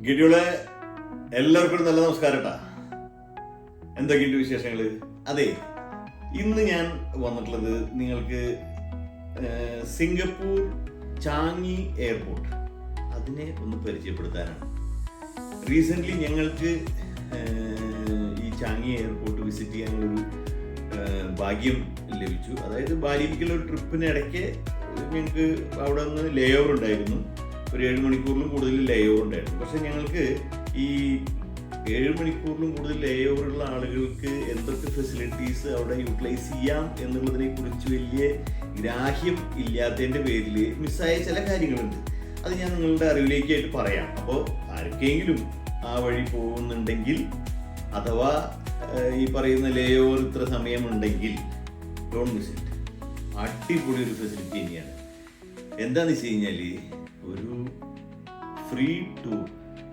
ഗിഡിയോളെ എല്ലാവർക്കും നല്ല നമസ്കാരം കേട്ടാ. എന്തൊക്കെയുണ്ട് വിശേഷങ്ങൾ? അതെ, ഇന്ന് ഞാൻ വന്നിട്ടുള്ളത് നിങ്ങൾക്ക് സിംഗപ്പൂർ ചാങ്ങി എയർപോർട്ട് അതിനെ ഒന്ന് പരിചയപ്പെടുത്താനാണ്. റീസെൻ്റ്ലി ഞങ്ങൾക്ക് ഈ ചാങ്ങി എയർപോർട്ട് വിസിറ്റ് ചെയ്യാനുള്ളൊരു ഭാഗ്യം ലഭിച്ചു. അതായത് ബാലിയിലേക്കുള്ള ഒരു ട്രിപ്പിനിടയ്ക്ക് ഞങ്ങൾക്ക് അവിടെ നിന്ന് ലേ ഓവർ ഉണ്ടായിരുന്നു. ഒരു 7 മണിക്കൂറിലും കൂടുതൽ ലേ ഓവർ ഉണ്ടായിരുന്നു. പക്ഷെ ഞങ്ങൾക്ക് ഈ 7 മണിക്കൂറിലും കൂടുതൽ ലേ ഓവറുള്ള ആളുകൾക്ക് എന്തൊക്കെ ഫെസിലിറ്റീസ് അവിടെ യൂട്ടിലൈസ് ചെയ്യാം എന്നുള്ളതിനെ കുറിച്ച് വലിയ ഗ്രാഹ്യം ഇല്ലാത്തതിൻ്റെ പേരിൽ മിസ്സായ ചില കാര്യങ്ങളുണ്ട്. അത് ഞാൻ നിങ്ങളുടെ അറിവിലേക്കായിട്ട് പറയാം. അപ്പോൾ ആർക്കെങ്കിലും ആ വഴി പോകുന്നുണ്ടെങ്കിൽ അഥവാ ഈ പറയുന്ന ലേ ഓവർ ഇത്ര സമയമുണ്ടെങ്കിൽ ഡോണ്ട് മിസ് ഇറ്റ്. അടിപൊളി ഒരു ഫെസിലിറ്റി തന്നെയാണ്. എന്താണെന്ന് വെച്ച് കഴിഞ്ഞാൽ ഒരു ഫ്രീ ടൂർ,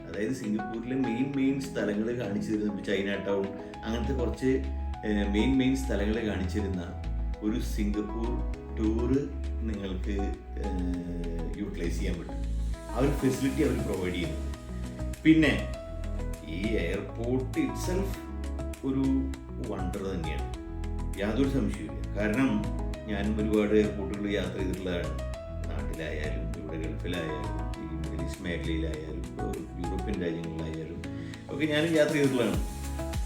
അതായത് സിംഗപ്പൂരിലെ മെയിൻ സ്ഥലങ്ങൾ കാണിച്ചു തരുന്ന, ചൈന ടൗൺ അങ്ങനത്തെ കുറച്ച് മെയിൻ സ്ഥലങ്ങൾ കാണിച്ചു തരുന്ന ഒരു സിംഗപ്പൂർ ടൂറ് നിങ്ങൾക്ക് യൂട്ടിലൈസ് ചെയ്യാൻ പറ്റും. ആ ഒരു ഫെസിലിറ്റി അവർ പ്രൊവൈഡ് ചെയ്യുന്നു. പിന്നെ ഈ എയർപോർട്ട് ഇറ്റ്സെൽഫ് ഒരു വണ്ടർ തന്നെയാണ്, യാതൊരു സംശയമില്ല. കാരണം ഞാനും ഒരുപാട് എയർപോർട്ടുകൾ യാത്ര ചെയ്തിട്ടുള്ളതാണ്. നാട്ടിലായാലും ഇവിടെ ഗൾഫിലായാലും ഈ മിഡിൽ ഈസ്റ്റ് മേഖലയിലായാലും യൂറോപ്യൻ രാജ്യങ്ങളിലായാലും ഒക്കെ ഞാനും യാത്ര ചെയ്തിട്ടുള്ളതാണ്.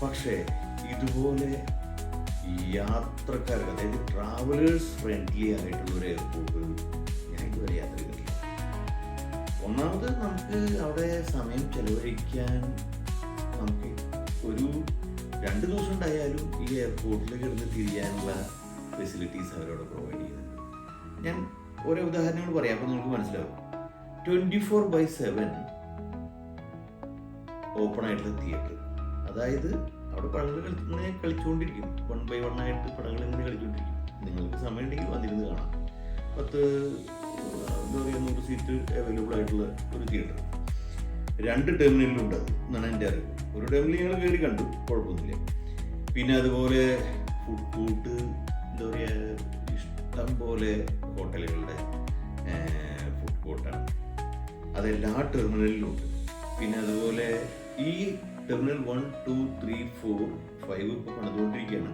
പക്ഷേ ഇതുപോലെ യാത്രക്കാർക്ക്, അതായത് ട്രാവലേഴ്സ് ഫ്രണ്ട്ലി ആയിട്ടുള്ള ഒരു എയർപോർട്ട് ഞാൻ ഇതുവരെ യാത്ര ചെയ്തിട്ടില്ല. ഒന്നാമത് നമുക്ക് അവിടെ സമയം ചെലവഴിക്കാൻ നമുക്ക് ഒരു 2 ദിവസം ഉണ്ടായാലും ഈ എയർപോർട്ടിൽ കിടന്ന് തിരിയാനുള്ള ഫെസിലിറ്റീസ് അവരോട് പ്രൊവൈഡ് ചെയ്യുന്നുണ്ട്. ഞാൻ ഓരോ ഉദാഹരണങ്ങൾ പറയാം, അപ്പോൾ നിങ്ങൾക്ക് മനസ്സിലാവും. 24/7 ഓപ്പൺ ആയിട്ടുള്ള തിയേറ്റർ, അതായത് അവിടെ പടങ്ങൾ ഇങ്ങനെ കളിച്ചുകൊണ്ടിരിക്കും. 1 by 1 ആയിട്ട് പടങ്ങൾ ഇങ്ങനെ കളിച്ചുകൊണ്ടിരിക്കും. നിങ്ങൾക്ക് സമയം ഉണ്ടെങ്കിൽ വന്നിരുന്ന് കാണാം. 100 സീറ്റ് അവൈലബിൾ ആയിട്ടുള്ള ഒരു തിയേറ്റർ 2 ടെർമിനലിലുണ്ട് എന്നാണ് എൻ്റെ അറിവ്. ഒരു ടെർമിനൽ ഞങ്ങൾ കയറി കണ്ടു, കുഴപ്പമൊന്നുമില്ല. പിന്നെ അതുപോലെ ഫുഡ് കോർട്ട്, എന്താ പറയുക, ഇഷ്ടം പോലെ ഹോട്ടലുകളുടെ ഫുഡ് കോർട്ടാണ്. അതെല്ലാ ടെർമിനലിലും ഉണ്ട്. പിന്നെ അതുപോലെ ഈ ടെർമിനൽ 1, 2, 3, 4, 5 ഇപ്പോൾ പണിതുകൊണ്ടിരിക്കുകയാണ്.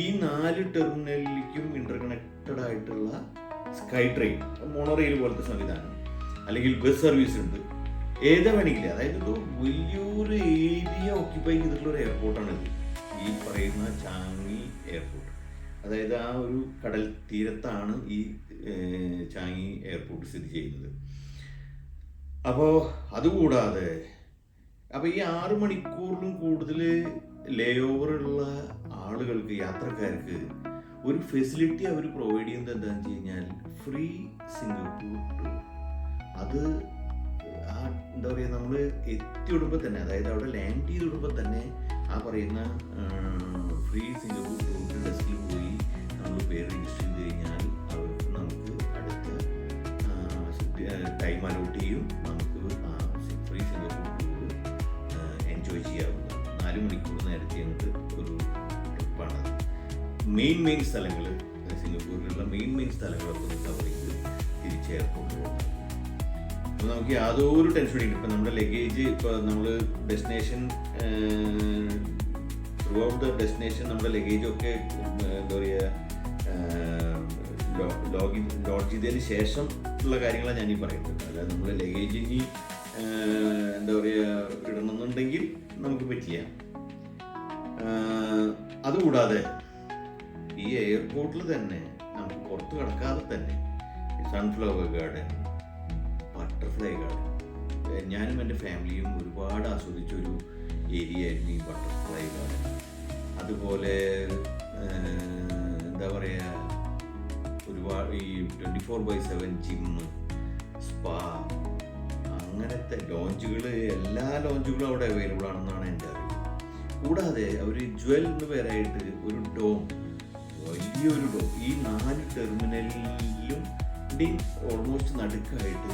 ഈ 4 ടെർമിനലിലേക്കും ഇന്റർകണക്റ്റഡ് ആയിട്ടുള്ള സ്കൈ ട്രെയിൻ, മോണോറെയിൽ പോലത്തെ സംവിധാനം, അല്ലെങ്കിൽ ബസ് സർവീസ് ഉണ്ട്. ഏതാ വേണമെങ്കിൽ, അതായത് ഇപ്പോൾ വലിയൊരു ഏരിയ ഓക്യുപ്പൈ ചെയ്തിട്ടുള്ള ഒരു എയർപോർട്ടാണിത്, ഈ പറയുന്ന ചാങ്ങി എയർപോർട്ട്. അതായത് ആ ഒരു കടൽ തീരത്താണ് ഈ ചാങ്ങി എയർപോർട്ട് സ്ഥിതി ചെയ്യുന്നത്. അപ്പോൾ അതുകൂടാതെ ഈ 6 മണിക്കൂറിലും കൂടുതൽ ലേ ഓവറുള്ള ആളുകൾക്ക്, യാത്രക്കാർക്ക് ഒരു ഫെസിലിറ്റി അവർ പ്രൊവൈഡ് ചെയ്യുന്നത് എന്താണെന്ന് വെച്ച് കഴിഞ്ഞാൽ ഫ്രീ സിംഗപ്പൂർ ടൂർ. അത് എന്താ പറയുക, നമ്മൾ എത്തിയിടുമ്പോൾ തന്നെ, അതായത് അവിടെ ലാൻഡ് ചെയ്തിടുമ്പോൾ തന്നെ ആ പറയുന്ന ഫ്രീ സിംഗപ്പൂർ ടൂറിൻ്റെ ഡെസ്കിൽ പോയി നമ്മൾ പേര് രജിസ്റ്റർ ചെയ്ത് കഴിഞ്ഞാൽ അവർക്ക് നമുക്ക് അടുത്ത ടൈം അലോട്ട് ചെയ്യും. നമുക്ക് ഫ്രീ സിംഗപ്പൂർ ടൂർ എൻജോയ് ചെയ്യാവുന്ന 4 മണിക്കൂർ നേരത്തെ അങ്ങോട്ട് ഒരു ട്രിപ്പാണ്. മെയിൻ സ്ഥലങ്ങൾ, സിംഗപ്പൂരിലുള്ള മെയിൻ സ്ഥലങ്ങളൊക്കെ ഒന്ന് കവർ ചെയ്ത് തിരിച്ച് എയർപോർട്ടിൽ പോകാം. അപ്പോൾ നമുക്ക് യാതൊരു ടെൻഷനും ഇല്ല. ഇപ്പം നമ്മുടെ ലഗേജ്, ഇപ്പോൾ നമ്മൾ destination through out the destination നമ്മുടെ ലഗേജൊക്കെ എന്താ പറയുക ലോഡ് ചെയ്തതിന് ശേഷം ഉള്ള കാര്യങ്ങളാണ് ഞാനീ പറയുന്നത്. അല്ലാതെ നമ്മൾ ലഗേജ് ഇനി എന്താ പറയുക ഇടണമെന്നുണ്ടെങ്കിൽ നമുക്ക് പറ്റില്ല. അതുകൂടാതെ ഈ എയർപോർട്ടിൽ തന്നെ നമുക്ക് പുറത്ത് കിടക്കാതെ തന്നെ സൺഫ്ലവർ ഗാർഡൻ, ബട്ടർഫ്ലൈ ഗാർഡൻ, ഞാനും എൻ്റെ ഫാമിലിയും ഒരുപാട് ആസ്വദിച്ചൊരു ഏരിയ ആയിരുന്നു ഈ ബട്ടർഫ്ലൈ ഗാർഡൻ. അതുപോലെ എന്താ പറയുക, ഒരുപാട് ഈ 24/7 ജിമ്മ്, സ്പാ, അങ്ങനത്തെ ലോഞ്ചുകൾ, എല്ലാ ലോഞ്ചുകളും അവിടെ അവൈലബിൾ ആണെന്നാണ് എൻ്റെ അറിവ്. കൂടാതെ അവർ ജ്വൽ എന്ന് പേരായിട്ട് ഒരു ഡോം, വലിയൊരു ഡോം, ഈ 4 ടെർമിനലിലും ഓൾമോസ്റ്റ് നടുക്കായിട്ട്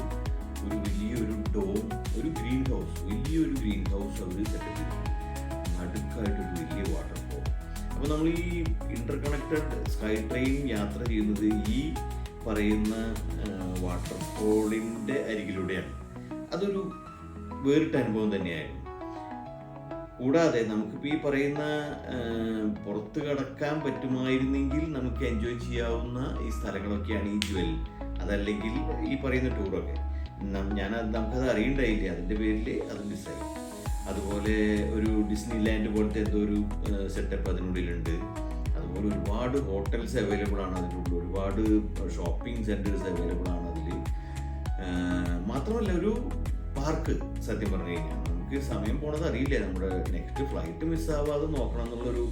ഒരു വലിയൊരു ഡോം, ഒരു ഗ്രീൻ ഹൗസ്, വലിയൊരു ഗ്രീൻ ഹൗസ് അവർ സെറ്റപ്പ് ചെയ്തു. നടുക്കായിട്ടൊരു വലിയ വാട്ടർഫോൾ. അപ്പോൾ നമ്മൾ ഈ ഇന്റർകണക്റ്റഡ് സ്കൈ ട്രെയിൻ യാത്ര ചെയ്യുന്നത് ഈ പറയുന്ന വാട്ടർഫോളിൻ്റെ അരികിലൂടെയാണ്. അതൊരു വേറിട്ട അനുഭവം തന്നെയായിരുന്നു. കൂടാതെ നമുക്കിപ്പോൾ ഈ പറയുന്ന പുറത്ത് കടക്കാൻ പറ്റുമായിരുന്നെങ്കിൽ നമുക്ക് എൻജോയ് ചെയ്യാവുന്ന ഈ സ്ഥലങ്ങളൊക്കെയാണ് ഈ ജ്വൽ, അതല്ലെങ്കിൽ ഈ പറയുന്ന ടൂറൊക്കെ. നമുക്കത് അറിയണ്ടായില്ല, അതിൻ്റെ പേരിൽ അത് മിസ്സായി. അതുപോലെ ഒരു ഡിസ്നി ലാൻഡ് പോലത്തെ എന്തോ ഒരു സെറ്റപ്പ് അതിനുള്ളിലുണ്ട്. അതുപോലെ ഒരുപാട് ഹോട്ടൽസ് അവൈലബിൾ ആണ് അതിനുള്ളിൽ, ഒരുപാട് ഷോപ്പിംഗ് സെൻറ്റേഴ്സ് അവൈലബിൾ ആണ് അതിൽ. മാത്രമല്ല ഒരു പാർക്ക്, സത്യം പറഞ്ഞു കഴിഞ്ഞാൽ നമുക്ക് സമയം പോണത് അറിയില്ല. നമ്മുടെ നെക്സ്റ്റ് ഫ്ലൈറ്റ് മിസ്സാവാതെ നോക്കണം എന്നുള്ളൊരു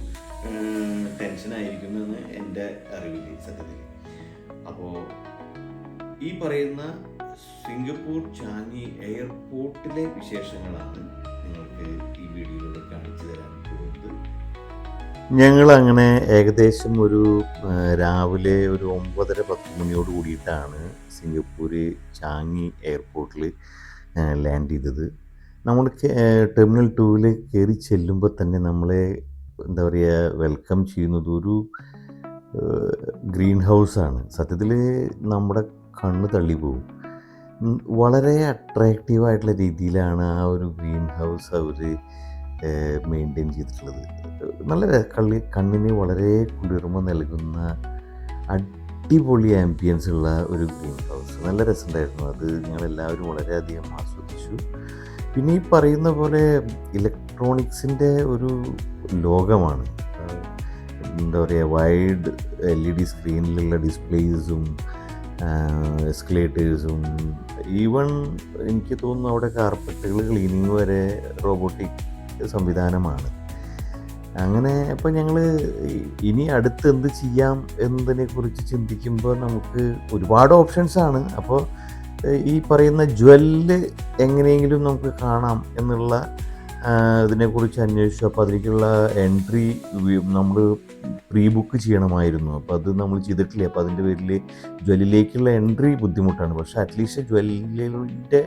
ടെൻഷനായിരിക്കുമെന്ന് എൻ്റെ അറിവില്ല സത്യത്തിൽ. അപ്പോൾ ഈ പറയുന്ന സിംഗപ്പൂർ ചാങ്ങി എയർപോർട്ടിലെ വിശേഷങ്ങളാണ് നിങ്ങൾക്ക് ഈ വീഡിയോയിലൂടെ കാണിച്ചു തരാൻ പോകുന്നത്. ഞങ്ങളങ്ങനെ ഏകദേശം ഒരു രാവിലെ ഒരു 9:30-10 മണിയോട് കൂടിയിട്ടാണ് സിംഗപ്പൂർ ചാങ്ങി എയർപോർട്ടിൽ ലാൻഡ് ചെയ്തത്. നമ്മൾ ടെർമിനൽ 2 കയറി ചെല്ലുമ്പോൾ തന്നെ നമ്മളെ എന്താ പറയുക വെൽക്കം ചെയ്യുന്നത് ഒരു ഗ്രീൻ ഹൗസാണ്. സത്യത്തിൽ നമ്മുടെ കണ്ണ് തള്ളിപ്പോവും. വളരെ അട്രാക്റ്റീവായിട്ടുള്ള രീതിയിലാണ് ആ ഒരു ഗ്രീൻ ഹൗസ് അവർ മെയിൻറ്റെയിൻ ചെയ്തിട്ടുള്ളത്. നല്ല കണ്ണിന് വളരെ കുളിർമ നൽകുന്ന അടിപൊളി ആംബിയൻസ് ഉള്ള ഒരു ഗ്രീൻ ഹൗസ്. നല്ല രസമുണ്ടായിരുന്നു. അത് ഞങ്ങളെല്ലാവരും വളരെയധികം ആസ്വദിച്ചു. പിന്നെ ഈ പറയുന്ന പോലെ ഇലക്ട്രോണിക്സിൻ്റെ ഒരു ലോകമാണ്. എന്താ പറയുക, വൈഡ് LED സ്ക്രീനിലുള്ള ഡിസ്പ്ലേസും എസ്കലേറ്റേഴ്സും, ഈവൺ എനിക്ക് തോന്നുന്നു അവിടെ കാർപ്പറ്റുകൾ ക്ലീനിങ് വരെ റോബോട്ടിക് സംവിധാനമാണ്. അങ്ങനെ അപ്പോൾ ഞങ്ങൾ ഇനി അടുത്ത് എന്ത് ചെയ്യാം എന്നതിനെക്കുറിച്ച് ചിന്തിക്കുമ്പോൾ നമുക്ക് ഒരുപാട് ഓപ്ഷൻസാണ്. അപ്പോൾ ഈ പറയുന്ന ജ്വല്ല് എങ്ങനെയെങ്കിലും നമുക്ക് കാണാം എന്നുള്ള ഇതിനെക്കുറിച്ച് അന്വേഷിച്ചു. അപ്പോൾ അതിലേക്കുള്ള എൻട്രി നമ്മൾ പ്രീ ബുക്ക് ചെയ്യണമായിരുന്നു. അപ്പോൾ അത് നമ്മൾ ചെയ്തിട്ടില്ല. അപ്പോൾ അതിൻ്റെ പേരിൽ ജ്വല്ലിലേക്കുള്ള എൻട്രി ബുദ്ധിമുട്ടാണ്. പക്ഷേ അറ്റ്ലീസ്റ്റ് ജ്വല്ലിൻ്റെ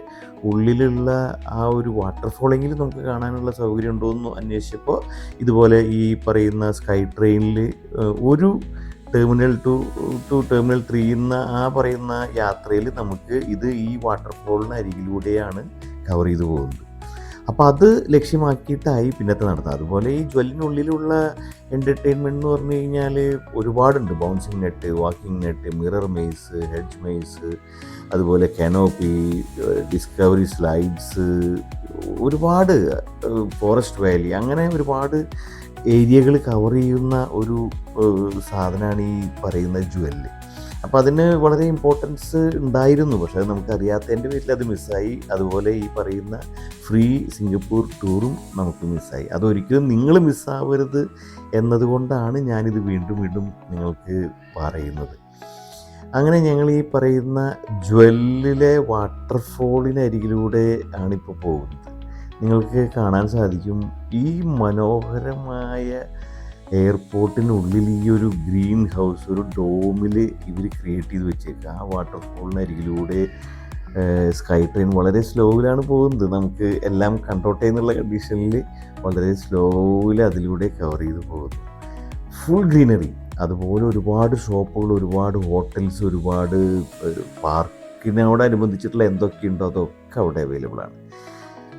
ഉള്ളിലുള്ള ആ ഒരു വാട്ടർഫോളെങ്കിലും നമുക്ക് കാണാനുള്ള സൗകര്യം ഉണ്ടോ എന്ന് അന്വേഷിച്ചപ്പോൾ ഇതുപോലെ ഈ പറയുന്ന സ്കൈ ട്രെയിനിൽ ഒരു ടെർമിനൽ 2 ടു ടെർമിനൽ 3 എന്ന ആ പറയുന്ന യാത്രയിൽ നമുക്ക് ഇത് ഈ വാട്ടർഫോളിന് അരികിലൂടെയാണ് കവർ ചെയ്തു പോകുന്നത്. അപ്പോൾ അത് ലക്ഷ്യമാക്കിയിട്ടായി പിന്നത്തെ നടത്തുക. അതുപോലെ ഈ ജ്വല്ലിനുള്ളിലുള്ള എൻ്റർടൈൻമെൻറ്റ് എന്ന് പറഞ്ഞു കഴിഞ്ഞാൽ ഒരുപാടുണ്ട്. Bouncing net, walking net, mirror maze, hedge maze, അതുപോലെ കനോപ്പി, ഡിസ്കവറി സ്ലൈഡ്സ്, ഒരുപാട് ഫോറസ്റ്റ് വാലി, അങ്ങനെ ഒരുപാട് ഏരിയകൾ കവർ ചെയ്യുന്ന ഒരു സാധനമാണ് ഈ പറയുന്ന ജ്വല്ല്. അപ്പോൾ അതിന് വളരെ ഇമ്പോർട്ടൻസ് ഉണ്ടായിരുന്നു. പക്ഷേ അത് നമുക്കറിയാത്തതിൻ്റെ പേരിൽ അത് മിസ്സായി. അതുപോലെ ഈ പറയുന്ന ഫ്രീ സിംഗപ്പൂർ ടൂറും നമുക്ക് മിസ്സായി. അതൊരിക്കലും നിങ്ങൾ മിസ്സാവരുത് എന്നതുകൊണ്ടാണ് ഞാനിത് വീണ്ടും വീണ്ടും നിങ്ങൾക്ക് പറയുന്നത്. അങ്ങനെ ഞങ്ങൾ ഈ പറയുന്ന ജ്വല്ലിലെ വാട്ടർഫോളിനരികിലൂടെ ആണിപ്പോൾ പോകുന്നത്. നിങ്ങൾക്ക് കാണാൻ സാധിക്കും ഈ മനോഹരമായ എയർപോർട്ടിനുള്ളിൽ ഈ ഒരു ഗ്രീൻ ഹൗസ്, ഒരു ഡോമിൽ ഇവർ ക്രിയേറ്റ് ചെയ്ത് വെച്ചേക്കുക. ആ വാട്ടർഫോളിനരികിലൂടെ സ്കൈ ട്രെയിൻ വളരെ സ്ലോയിലാണ് പോകുന്നത്. നമുക്ക് എല്ലാം കണ്ടോട്ടെ എന്നുള്ള കണ്ടീഷനിൽ വളരെ സ്ലോയിൽ അതിലൂടെ കവർ ചെയ്ത് പോകുന്നു. ഫുൾ ഗ്രീനറി, അതുപോലെ ഒരുപാട് ഷോപ്പുകൾ, ഒരുപാട് ഹോട്ടൽസ്, ഒരുപാട് പാർക്കിനോടനുബന്ധിച്ചിട്ടുള്ള എന്തൊക്കെയുണ്ടോ അതൊക്കെ അവിടെ അവൈലബിൾ ആണ്.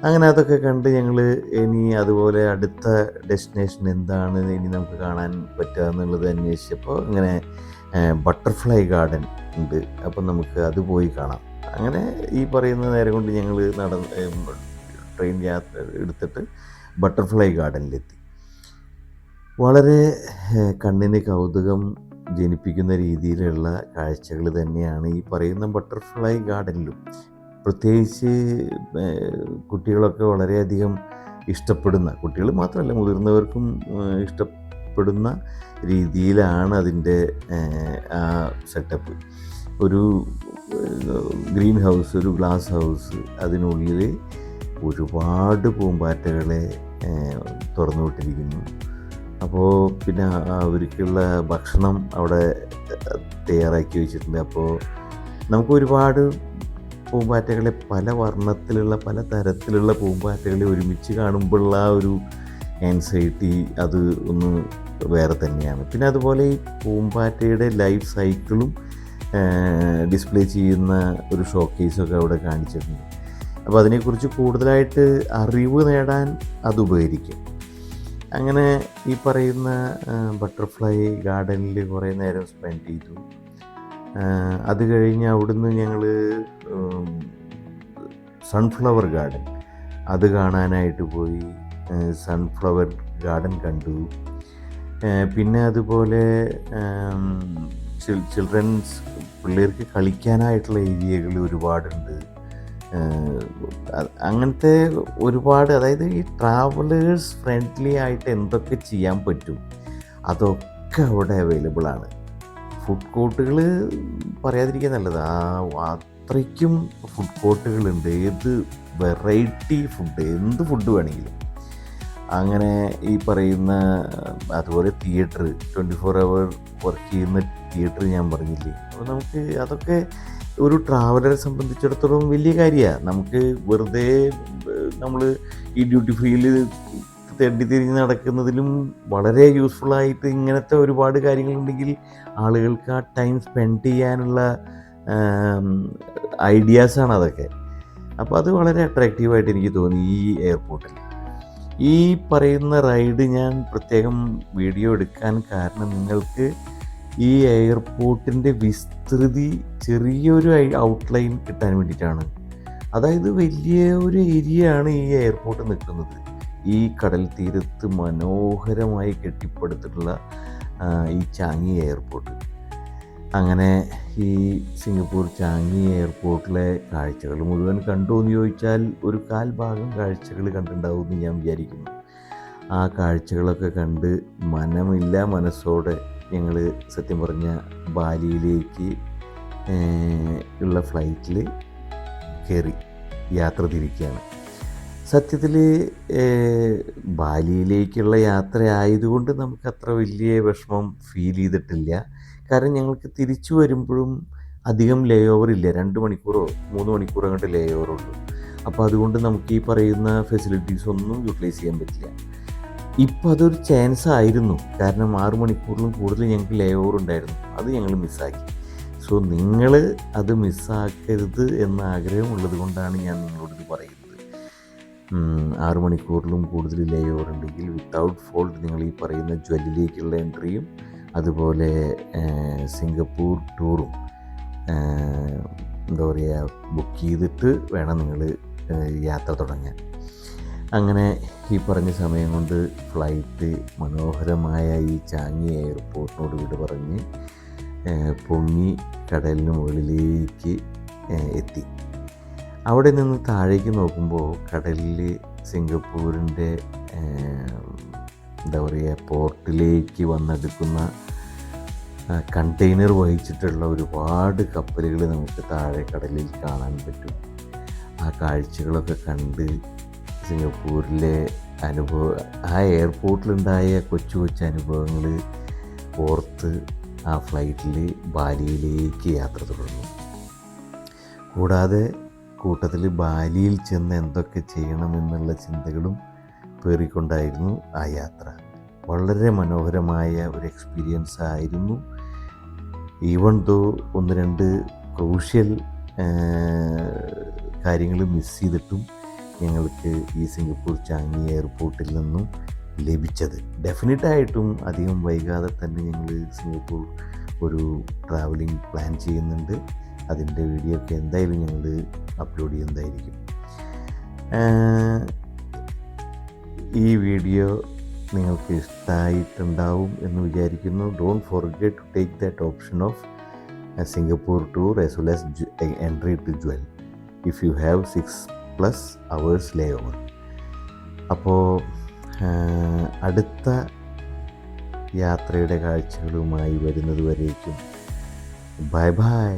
അങ്ങനെ അതൊക്കെ കണ്ട് ഞങ്ങൾ ഇനി അതുപോലെ അടുത്ത ഡെസ്റ്റിനേഷൻ എന്താണ് ഇനി നമുക്ക് കാണാൻ പറ്റുക എന്നുള്ളത് അന്വേഷിച്ചപ്പോൾ ഇങ്ങനെ ബട്ടർഫ്ലൈ ഗാർഡൻ ഉണ്ട്. അപ്പം നമുക്ക് അത് പോയി കാണാം. അങ്ങനെ ഈ പറയുന്ന നേരം കൊണ്ട് ഞങ്ങൾ ട്രെയിൻ യാത്ര എടുത്തിട്ട് ബട്ടർഫ്ലൈ ഗാർഡനിലെത്തി. വളരെ കണ്ണിന് കൗതുകം ജനിപ്പിക്കുന്ന രീതിയിലുള്ള കാഴ്ചകൾ തന്നെയാണ് ഈ പറയുന്ന ബട്ടർഫ്ലൈ ഗാർഡനിലും. പ്രത്യേകിച്ച് കുട്ടികളൊക്കെ വളരെയധികം ഇഷ്ടപ്പെടുന്ന, കുട്ടികൾ മാത്രമല്ല മുതിർന്നവർക്കും ഇഷ്ടപ്പെടുന്ന രീതിയിലാണ് അതിൻ്റെ ആ സെറ്റപ്പ്. ഒരു ഗ്രീൻ ഹൗസ്, ഒരു ഗ്ലാസ് ഹൗസ്, അതിനുള്ളിൽ ഒരുപാട് പൂമ്പാറ്റകളെ തുറന്നു വിട്ടിരിക്കുന്നു. അപ്പോൾ പിന്നെ അവർക്കുള്ള ഭക്ഷണം അവിടെ തയ്യാറാക്കി വെച്ചിട്ടുണ്ട്. അപ്പോൾ നമുക്ക് ഒരുപാട് പൂമ്പാറ്റകളെ, പല വർണ്ണത്തിലുള്ള പല തരത്തിലുള്ള പൂമ്പാറ്റകളെ ഒരുമിച്ച് കാണുമ്പോഴുള്ള ആ ഒരു ആൻസൈറ്റി അത് ഒന്ന് വേറെ തന്നെയാണ്. പിന്നെ അതുപോലെ ഈ പൂമ്പാറ്റയുടെ ലൈഫ് സൈക്കിളും ഡിസ്പ്ലേ ചെയ്യുന്ന ഒരു ഷോക്കേസൊക്കെ അവിടെ കാണിച്ചിട്ടുണ്ട്. അപ്പോൾ അതിനെക്കുറിച്ച് കൂടുതലായിട്ട് അറിവ് നേടാൻ അത് ഉപകരിക്കും. അങ്ങനെ ഈ പറയുന്ന ബട്ടർഫ്ലൈ ഗാർഡനിൽ കുറേ നേരം സ്പെൻഡ് ചെയ്തു. അത് കഴിഞ്ഞ് അവിടുന്ന് ഞങ്ങൾ സൺഫ്ലവർ ഗാർഡൻ അത് കാണാനായിട്ട് പോയി. സൺഫ്ലവർ ഗാർഡൻ കണ്ടു. പിന്നെ അതുപോലെ ചിൽഡ്രൻസ് പിള്ളേർക്ക് കളിക്കാനായിട്ടുള്ള ഏരിയകൾ ഒരുപാടുണ്ട്. അങ്ങനത്തെ ഒരുപാട്, അതായത് ഈ ട്രാവലേഴ്സ് ഫ്രണ്ട്ലി ആയിട്ട് എന്തൊക്കെ ചെയ്യാൻ പറ്റും അതൊക്കെ അവിടെ അവൈലബിൾ ആണ്. ഫുഡ് കോർട്ടുകൾ പറയാതിരിക്കാൻ നല്ലത്, അത്രയ്ക്കും ഫുഡ് കോർട്ടുകളുണ്ട്. ഏത് വെറൈറ്റി ഫുഡ്, എന്ത് ഫുഡ് വേണമെങ്കിലും. അങ്ങനെ ഈ പറയുന്ന അതുപോലെ തിയേറ്റർ 24 hour വർക്ക് ചെയ്യുന്ന തിയേറ്റർ ഞാൻ പറഞ്ഞില്ലേ. അപ്പോൾ നമുക്ക് അതൊക്കെ ഒരു ട്രാവലറെ സംബന്ധിച്ചിടത്തോളം വലിയ കാര്യമാണ്. നമുക്ക് വെറുതെ നമ്മൾ ഈ ഡ്യൂട്ടി ഫ്രീയിൽ തെണ്ടി തിരിഞ്ഞ് നടക്കുന്നതിലും വളരെ യൂസ്ഫുള്ളായിട്ട് ഇങ്ങനത്തെ ഒരുപാട് കാര്യങ്ങളുണ്ടെങ്കിൽ ആളുകൾക്ക് ആ ടൈം സ്പെൻഡ് ചെയ്യാനുള്ള ഐഡിയാസാണ് അതൊക്കെ. അപ്പോൾ അത് വളരെ അട്രാക്റ്റീവായിട്ട് എനിക്ക് തോന്നി ഈ എയർപോർട്ടിൽ. ഈ പറയുന്ന റൈഡ് ഞാൻ പ്രത്യേകം വീഡിയോ എടുക്കാൻ കാരണം നിങ്ങൾക്ക് ഈ എയർപോർട്ടിൻ്റെ വിസ്തൃതി ചെറിയൊരു ഔട്ട്ലൈൻ കിട്ടാൻ വേണ്ടിയിട്ടാണ്. അതായത് വലിയ ഒരു ഏരിയ ആണ് ഈ എയർപോർട്ട് നിൽക്കുന്നത്. ഈ കടൽ തീരത്ത് മനോഹരമായി കെട്ടിപ്പടുത്തിട്ടുള്ള ഈ ചാങ്ങി എയർപോർട്ട്. അങ്ങനെ ഈ സിംഗപ്പൂർ ചാങ്ങി എയർപോർട്ടിലെ കാഴ്ചകൾ മുഴുവൻ കണ്ടു എന്ന് ചോദിച്ചാൽ ഒരു 1/4 ഭാഗം കാഴ്ചകൾ കണ്ടിട്ടുണ്ടാവുമെന്ന് ഞാൻ വിചാരിക്കുന്നു. ആ കാഴ്ചകളൊക്കെ കണ്ട് മനമില്ല മനസ്സോടെ ഞങ്ങൾ സത്യം പറഞ്ഞ ബാലിയിലേക്ക് ഉള്ള ഫ്ലൈറ്റിൽ കയറി യാത്ര തിരിക്കുകയാണ്. സത്യത്തിൽ ബാലിയിലേക്കുള്ള യാത്ര ആയതുകൊണ്ട് നമുക്ക് അത്ര വലിയ വിഷമം ഫീൽ ചെയ്തിട്ടില്ല. കാരണം ഞങ്ങൾക്ക് തിരിച്ചു വരുമ്പോഴും അധികം ലേ ഓവർ ഇല്ല. 2 മണിക്കൂറോ 3 മണിക്കൂറോ അങ്ങോട്ട് ലേ ഓവറുള്ളൂ. അപ്പോൾ അതുകൊണ്ട് നമുക്ക് ഈ പറയുന്ന ഫെസിലിറ്റീസ് ഒന്നും യൂട്ടിലൈസ് ചെയ്യാൻ പറ്റില്ല. ഇപ്പോൾ അതൊരു ചാൻസ് ആയിരുന്നു. കാരണം 6 മണിക്കൂറിലും കൂടുതൽ ഞങ്ങൾക്ക് ലേ ഓവർ ഉണ്ടായിരുന്നു. അത് ഞങ്ങൾ മിസ്സാക്കി. സോ നിങ്ങൾ അത് മിസ്സാക്കരുത് എന്ന ആഗ്രഹമുള്ളത് കൊണ്ടാണ് ഞാൻ നിങ്ങളോടിത് പറയുന്നത്. 6 മണിക്കൂറിലും കൂടുതൽ ലേ ഓവർ ഉണ്ടെങ്കിൽ വിത്തൗട്ട് ഫോൾട്ട് നിങ്ങൾ ഈ പറയുന്ന ജ്വല്ലിലേക്കുള്ള എൻട്രിയും അതുപോലെ സിംഗപ്പൂർ ടൂറും എന്താ പറയുക ബുക്ക് ചെയ്തിട്ട് വേണം നിങ്ങൾ യാത്ര തുടങ്ങാൻ. അങ്ങനെ ഈ പറഞ്ഞ സമയം കൊണ്ട് ഫ്ലൈറ്റ് മനോഹരമായ ഈ ചാങ്ങി എയർപോർട്ടിനോട് വിട പറഞ്ഞ് പൊങ്ങി കടലിന് മുകളിലേക്ക് എത്തി. അവിടെ നിന്ന് താഴേക്ക് നോക്കുമ്പോൾ കടലിൽ സിംഗപ്പൂരിൻ്റെ എന്താ പറയുക പോർട്ടിലേക്ക് വന്നെടുക്കുന്ന കണ്ടെയ്നർ വഹിച്ചിട്ടുള്ള ഒരുപാട് കപ്പലുകൾ നമുക്ക് താഴെ കടലിൽ കാണാൻ പറ്റും. ആ കാഴ്ചകളൊക്കെ കണ്ട് സിംഗപ്പൂരിലെ ആ എയർപോർട്ടിലുണ്ടായ കൊച്ചു കൊച്ചു അനുഭവങ്ങൾ ഓർത്ത് ആ ഫ്ലൈറ്റിൽ ബാലിയിലേക്ക് യാത്ര തുടർന്നു. കൂടാതെ കൂട്ടത്തിൽ ബാലിയിൽ ചെന്ന് എന്തൊക്കെ ചെയ്യണമെന്നുള്ള ചിന്തകളും പേറിക്കൊണ്ടായിരുന്നു ആ യാത്ര. വളരെ മനോഹരമായ ഒരു എക്സ്പീരിയൻസ് ആയിരുന്നു. ഈവൺ ദോ 1-2 ക്രൂഷ്യൽ കാര്യങ്ങൾ മിസ് ചെയ്തിട്ടും ഞങ്ങൾക്ക് ഈ സിംഗപ്പൂർ ചാങ്ങി എയർപോർട്ടിൽ നിന്നും ലഭിച്ചത്. ഡെഫിനറ്റായിട്ടും അധികം വൈകാതെ തന്നെ ഞങ്ങൾ സിംഗപ്പൂർ ഒരു ട്രാവലിംഗ് പ്ലാൻ ചെയ്യുന്നുണ്ട്. അതിൻ്റെ വീഡിയോ ഒക്കെ എന്തായാലും ഞങ്ങൾ അപ്ലോഡ് ചെയ്യുന്നതായിരിക്കും. ഈ വീഡിയോ നിങ്ങൾക്ക് ഇഷ്ടമായിട്ടുണ്ടാവും എന്ന് വിചാരിക്കുന്നു. Don't forget to take that option of Singapore tour as well as entry to Jewel if you have 6+ hours layover. അപ്പോൾ അടുത്ത യാത്രയുടെ കാഴ്ചകളുമായി വരുന്നത് വരേക്കും ബൈ ബൈ.